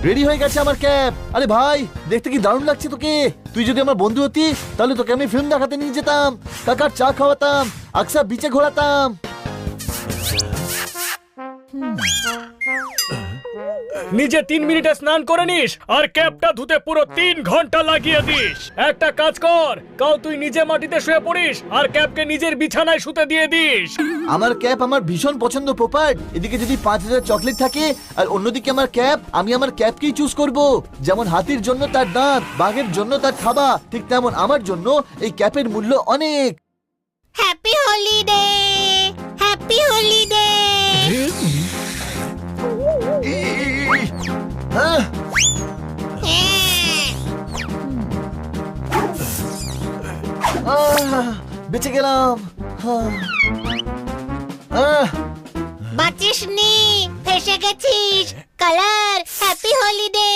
Ready হয়ে গেছে আমার ক্যাপ। আরে ভাই, দেখতে কি দারুণ লাগছে তোকে। তুই যদি আমার বন্ধু হতি তাহলে তোকে আমি ফিল্ম দেখাতে নিয়ে যেতাম, কাকার চা খাওয়াতাম, আকসা বিচে ঘোরাতাম। নিজে 3 মিনিটে স্নান করে নিস আর ক্যাপটা ধুতে পুরো 3 ঘন্টা লাগিয়ে দিস। একটা কাজ কর, কাল তুই নিজে মাটিতে শুয়ে পড়িস আর ক্যাপকে নিজের বিছানায় শুতে দিয়ে দিস। আমার ক্যাপ আমার ভীষণ পছন্দ পোপাট। এদিকে যদি 5000 চকলেট থাকে আর অন্যদিকে আমার ক্যাপ, আমি আমার ক্যাপকেই চুজ করব। যেমন হাতির জন্য তার দাঁত, বাঘের জন্য তার থাবা, ঠিক তেমন আমার জন্য এই ক্যাপের মূল্য অনেক। Happy holiday, happy holiday. বেঁচে গেলাম। বাঁচিস নি, ফেসে গেছিস। Colour, happy holiday.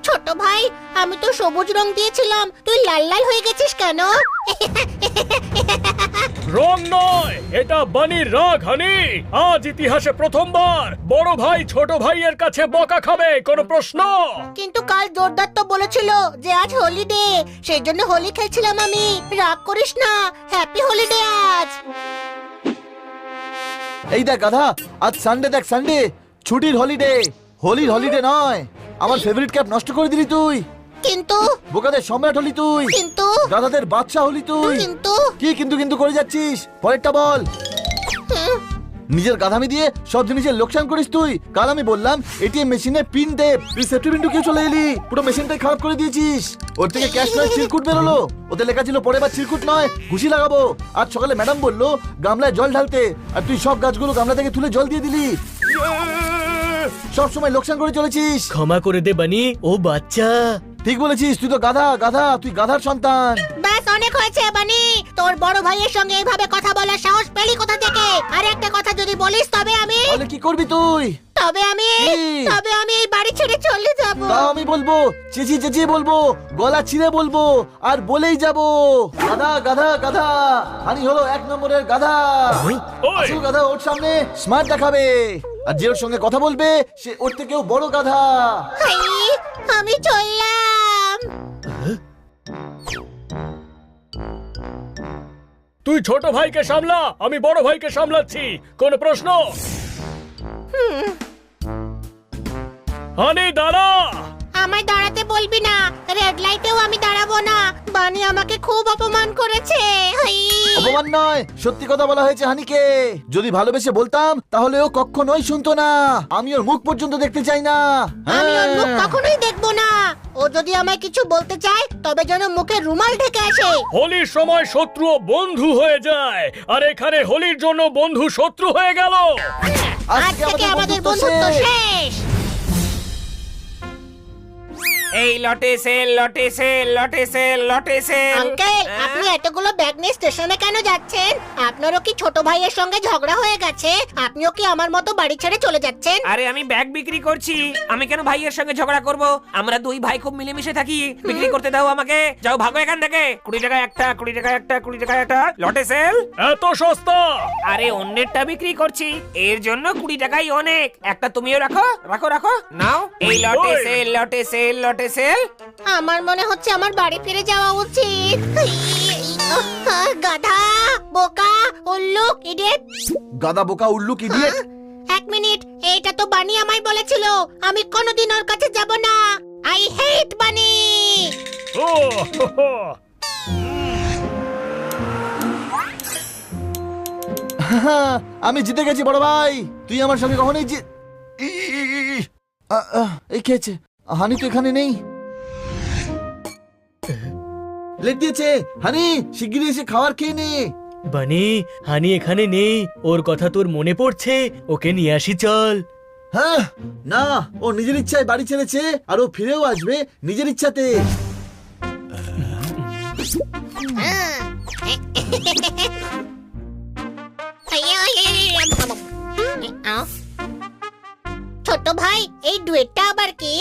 ছোট ভাই, আমি তো সবুজ রং দিয়েছিলাম, তুই লাল লাল হয়ে গেছিস কেন? রং নয়, এটা বানির রাগ হানি। আজ ইতিহাসে প্রথমবার বড় ভাই ছোট ভাইয়ের কাছে বকা খাবে। কোনো প্রশ্ন? কিন্তু কাল জোরদার তো বলেছিল যে আজ হলিডে, সেই জন্য হোলি খেলছিলাম আমি। রাগ করিস না, হ্যাপি হলিডে আজ। এই দেখ গাধা, আজ সানডে, দেখ সানডে, ছুটির হলিডে, হোলির হলিডে নয়। আমার ফেভারিট ক্যাপ নষ্ট করে দিলি তুই। কিন্তু বোকাদের সম্রাট হলি তুই, কিন্তু গাধাদের বাদশা হলি তুই। কিন্তু কি কিন্তু কিন্তু করে যাচ্ছিস? পরেরটা বল। নিজের গাধামি দিয়ে সব জিনিসের লোকসান করিস তুই। কাল আমি বললাম এটিএম মেশিনে পিন দে, তুই সেফটি পিন ঢুকিয়ে চলে এলি, পুরো মেশিনটাই খারাপ করে দিয়েছিস। ওর থেকে ক্যাশ নয় চিরকুট বেরোলো। ওতে লেখা ছিল পরের বার চিরকুট নয় ঘুষি লাগাবো। আজ সকালে ম্যাডাম বললো গামলায় জল ঢালতে, আর তুই সব গাছগুলো গামলা থেকে তুলে জল দিয়ে দিলি। সব সময় লোকসান করে চলেছিস। ক্ষমা করে দে বানি, ও বাচ্চা। ঠিক বলেছিস, তুই তো গাধা, গাধা, তুই গাধার সন্তান। ব্যাস অনেক হয়েছে বানি। তোর বড় ভাইয়ের সঙ্গে এইভাবে কথা বলার সাহস পেলি কোথা থেকে? আর একটা কথা যদি বলিস তবে আমি তাহলে কি করবি তুই? তবে আমি এই বাড়ি ছেড়ে চলে যাব। তাও আমি বলবো, চেঁচিয়ে চেঁচিয়ে বলবো, গলা ছিঁড়ে বলবো, আর বলেই যাব, গাধা গাধা গাধা। হানি হলো 1 নম্বরের গাধা। আসল গাধা ওর সামনে স্মার্ট দেখাবে, আর যে ওর সঙ্গে কথা বলবে সে ওর থেকেও বড় গাধা। আমি চললাম। তুই ছোট ভাইকে সামলা, আমি বড় ভাইকে সামলাচ্ছি। কোন প্রশ্ন? হানি দাঁড়া। আমায় দাঁড়াতে বলবি না, রেড লাইটেও আমি দাঁড়াবো না। বানি আমাকে খুব অপমান করেছে। অপমান নয়, সত্যি কথা বলা হয়েছে হানিকে। যদি ভালোবেসে বলতাম তাহলে ও কখনোই শুনতো না। আমি ওর মুখ পর্যন্ত দেখতে চাই না। আমি ওর মুখ কখনোই দেখবো না। ও যদি আমায় কিছু বলতে চায় তবে যেন মুখে রুমাল ঢেকে আসে। হোলির সময় শত্রু ও বন্ধু হয়ে যায়, আর এখানে হোলির জন্য বন্ধু শত্রু হয়ে গেল। আজ থেকে আমাদের বন্ধুত্ব শেষ। এই লটে সেল, লটে সেল, লটে সেল, লটে সেল। আঙ্কেল, আপনি এতগুলো ব্যাগ নিয়ে স্টেশনে কেন যাচ্ছেন? আপনারও কি ছোট ভাইয়ের সঙ্গে ঝগড়া হয়ে গেছে? আপনিও কি আমার মতো বাড়ি ছেড়ে চলে যাচ্ছেন? আরে আমি ব্যাগ বিক্রি করছি, আমি কেন ভাইয়ের সঙ্গে ঝগড়া করব? আমরা দুই ভাই খুব মিলেমিশে থাকি। বিক্রি করতে দাও আমাকে, যাও ভাগো এখান থেকে। 20 টাকা একটা, 20 টাকা একটা, 20 টাকা একটা। লটে সেল। এত সস্তা? আরে অন্যেরটা বিক্রি করছি, এর জন্য 20 টাকাই অনেক। একটা তুমিও রাখো, রাখো রাখো, নাও। এই লটে সেল, লটে সেল, লটে সেল। আমার মনে হচ্ছে আমার বাড়ি ফিরে যাওয়া উচিত। গাধা, বোকা, উল্লুক, ইডিয়েট। গাধা, বোকা, উল্লুক, ইডিয়েট। 1 মিনিট, এইটা তো বানি আমায় বলেছিল। আমি কোনোদিন ওর কাছে যাব না। আই হেট বানি। আমি জিতে গেছি বড় ভাই। তুই আমার সঙ্গে কখনোই এই খেয়েছে। হানি তো এখানে নেই। লেট দিয়েছে। হানি শিগগিরই এসে খাবার খেয়ে নে। বানি, হানি এখানে নেই। ওর কথা তোর মনে পড়ছে? ওকে নিয়ে আসি চল। হ্যাঁ, না, ও নিজের ইচ্ছায় বাড়ি ছেড়েছে, আর ও ফিরেও আসবে নিজের ইচ্ছাতে। ভাইয়া আও। ছোট ভাই, এই ডুয়েটটা আবার কি?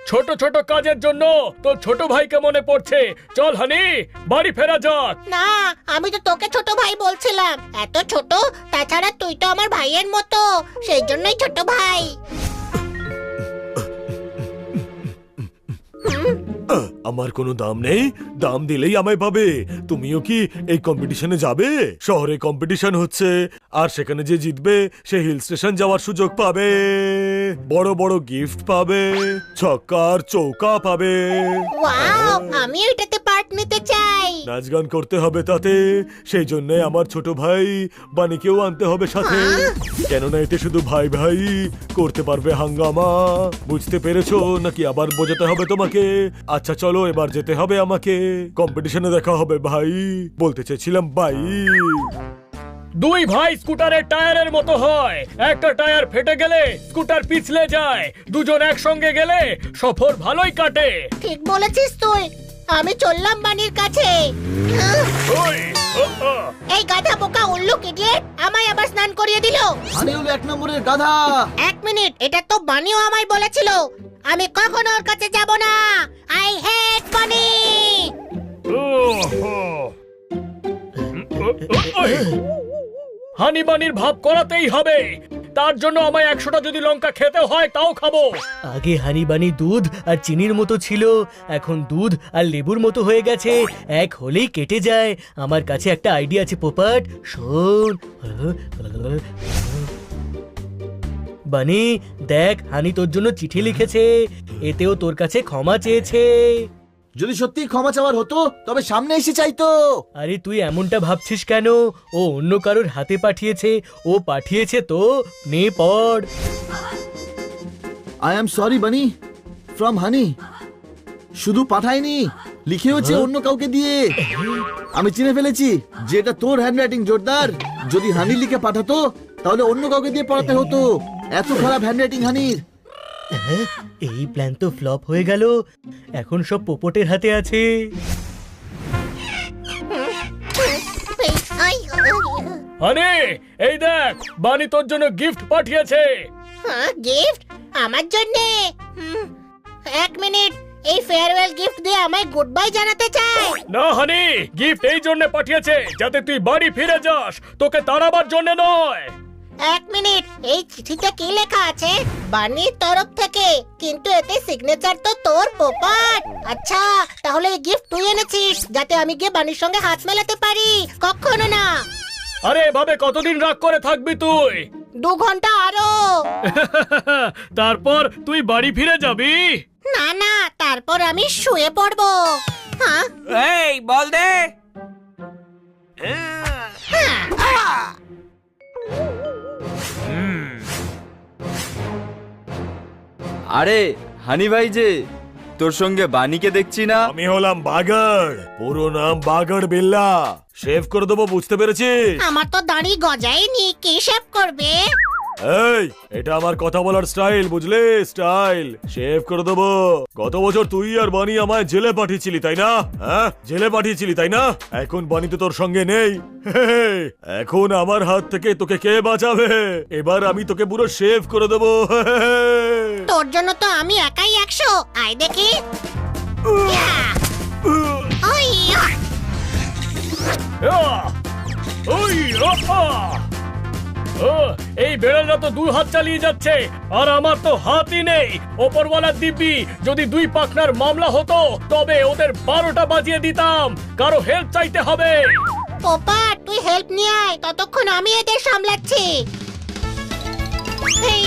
ছোট ছোট কাজের জন্য তোর ছোট ভাইকে মনে পড়ছে। চল হানি, বাড়ি ফেরা যাক। না, আমি তো তোকে ছোট ভাই বলছিলাম। এত ছোট, তাছাড়া তুই তো আমার ভাইয়ের মতো, সেই জন্যই ছোট ভাই। আমার কোনো দাম নেই, দাম দিলেই আমায় পাবে। তুমিও কি এই কম্পিটিশনে যাবে? শহরে কম্পিটিশন হচ্ছে, আর সেখানে যে জিতবে সে হিল স্টেশন যাওয়ার সুযোগ পাবে, বড় বড় গিফট পাবে, ছক্কা আর চৌকা পাবে। ওয়াও, আমি এটাতে পার্ট নিতে চাই। নাচ গান করতে হবে তাতে, সেই জন্য আমার ছোট ভাই বানিকেও আনতে হবে সাথে, কেননা এতে শুধু ভাই ভাই করতে পারবে হাঙ্গামা। বুঝতে পেরেছো নাকি আবার বোঝাতে হবে তোমাকে? আচ্ছা চলো, এবার যেতে হবে আমাকে। কম্পিটিশনে দেখা হবে ভাই, বলতে চেয়েছিলাম ভাই। দুই ভাই স্কুটারের টায়ারের মতো হয়, একটা টায়ার ফেটে গেলে স্কুটার পিছলে যায়, দুজন একসঙ্গে গেলে সফর ভালোই কাটে। ঠিক বলেছিস তুই। আমি চললাম বানির কাছে। ওই, ও, ও। এই গাধা বোকা উল্লু ইডিয়েট, আমায় আবার স্নান করিয়ে দিল। হানি হলো 1 নম্বরের গাধা। এক মিনিট, এটা তো বানিও আমায় বলেছিল। আমি কখনো ওর কাছে যাব না। আই হেট বানি। হানি বানির ভাব করাতেই হবে, তার জন্য আমায় 100টা যদি লঙ্কা খেতে হয় তাও খাবো। আগে হানিবানি দুধ আর চিনির মতো ছিল, এখন দুধ আর লেবুর মতো হয়ে গেছে। এক হলেই কেটে যায়। আমার কাছে একটা আইডিয়া আছে পোপাট, শোন। বানি, দেখ, হানি তোর জন্য চিঠি লিখেছে, এতেও তোর কাছে ক্ষমা চেয়েছে। যদি সত্যি ক্ষমা চাওয়ার হতো তবে সামনে এসে চাইতো। আরে তুই এমনটা ভাবছিস কেন? ও অন্য কারোর হাতে পাঠিয়েছে, ও পাঠিয়েছে তো, নে পড়। আই এম সরি বানি, ফ্রম হানি। শুধু পাঠায়নি, লিখেওছে অন্য কাউকে দিয়ে। আমি চিনে ফেলেছি যে এটা তোর হ্যান্ডরাইটিং জোরদার। যদি হানি লিখে পাঠাতো তাহলে অন্য কাউকে দিয়ে পড়াতে হতো। এত খারাপ হ্যান্ডরাইটিং হানির। এই প্ল্যান তো ফ্লপ হয়ে গেল। এখন সব পোপটের হাতে আছে। হানি, এই দেখ, বানি তোর জন্য গিফট পাঠিয়েছে। গিফট আমার জন্যে? এক মিনিট, এই ফেয়ারওয়েল গিফট দিয়ে আমায় গুড বাই জানাতে চাই? না হানি, গিফট এই জন্য পাঠিয়েছে যাতে তুই বাড়ি ফিরে যাস, তোকে তাড়াবার জন্য নয়। এক মিনিট, এই চিঠিতে কি লেখা আছে? বানির তরফ থেকে, কিন্তু এতে সিগনেচার তো তোর পোপাট। আচ্ছা, তাহলে এই গিফট তুই এনেছিস যাতে আমি গিয়ে বানির সঙ্গে হাত মেলাতে পারি? কখনো না। আরে এভাবে কতদিন রাগ করে থাকবি তুই? 2 ঘন্টা আরো। তারপর তুই বাড়ি ফিরে যাবি? না না, তারপর আমি শুয়ে পড়বো। হ্যাঁ, এই বল দে। আরে হানি ভাই যে, তোর সঙ্গে বানিকে দেখছি না। আমি হলাম বাগড়, পুরো নাম বাগড় বিল্লা। শেভ করে দেবো, বুঝতে পেরেছিস? আমার তো দাড়ি গজায়নি, কি শেভ করবে? এই, এটা আমার কথা বলার স্টাইল, বুঝলে? স্টাইল শেভ করে দেবো। গত বছর তুই আর বানি আমায় জেলে পাঠিয়েছিলি তাই না? হ্যাঁ, জেলে পাঠিয়েছিলি তাই না? এখন বানি তো তোর সঙ্গে নেই। এখন আমার হাত থেকে তোকে কে বাঁচাবে? এবার আমি তোকে পুরো শেভ করে দেবো। তোর জন্য তো আমি একাই 100। আয় দেখি। ওই, ওই, এই বেড়ালরা তো 2 হাত চালিয়ে যাচ্ছে, আর আমার তো হাতই নেই। ওপরওয়ালার দিব্যি, যদি 2 পাখনার মামলা হতো তবে ওদের 12টা বাজিয়ে দিতাম। কারো হেল্প চাইতে হবে। পোপাট, তুই হেল্প নিয়ে আয়, ততক্ষণ আমি এদের সামলাচ্ছি। এই।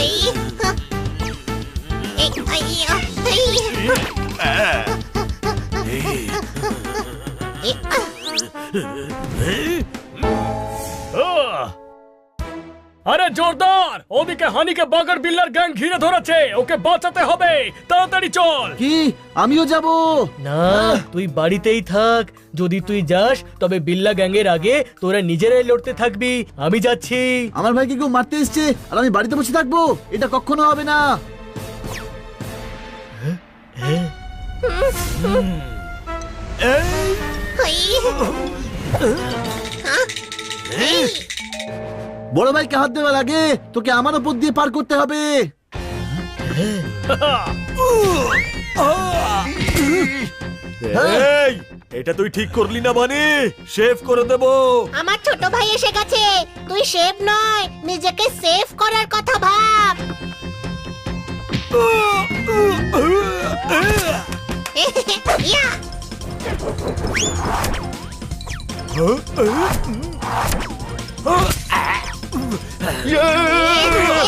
এই। আরে জোরদার, ওদিকে হানিকে বাগড় বিল্লার গ্যাং ঘিরে ধরেছে, ওকে বাঁচাতে হবে। তাড়াতাড়ি চল। কি আমিও যাব? না, তুই বাড়িতেই থাক। যদি তুই যাস তবে বিল্লা গ্যাংয়ের আগে তোরা নিজেরাই লড়তে থাকবি। আমি যাচ্ছি। আমার ভাইকে কেউ মারতে এসছে আর আমি বাড়িতে বসে থাকবো? এটা কখনো হবে না। বড় ভাইকে হাত দেওয়া লাগে, তোকে আমার উপর দিয়ে পার করতে হবে। এই এটা তুই ঠিক করলি না বানি, শেভ করে দেবো। আমার ছোট ভাই এসে গেছে, তুই শেভ নয় নিজেকে সেভ করার কথা ভাব। ইয়া!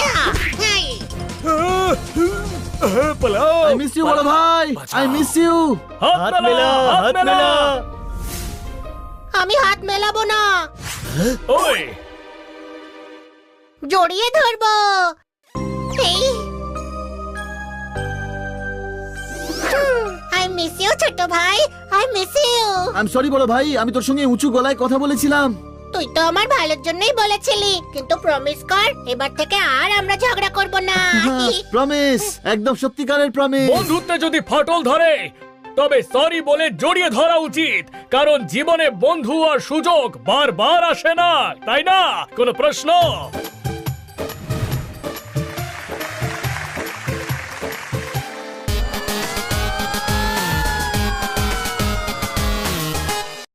ইয়া! হেই! পালাও। আই মিস ইউ বড় ভাই, আই মিস ইউ। হাত মেলা, হাত মেলা। আমি হাত মেলাবো না, ওই জড়িয়ে ধরবো। এই আই মিস ইউ ছোট ভাই, I miss you. I am sorry বড় ভাই, আমি তোর সঙ্গে উঁচু গলায় কথা বলেছিলাম। তুই তো আমার ভালোর জন্যই বলেছিলি, কিন্তু প্রমিস কর এবার থেকে আর আমরা ঝগড়া করব না। প্রমিস, একদম সত্যিকারের প্রমিস। বন্ধুত্বে যদি ফাটল ধরে তবে সরি বলে জড়িয়ে ধরা উচিত, কারণ জীবনে বন্ধু আর সুযোগ বারবার আসে না, তাই না? কোনো প্রশ্ন?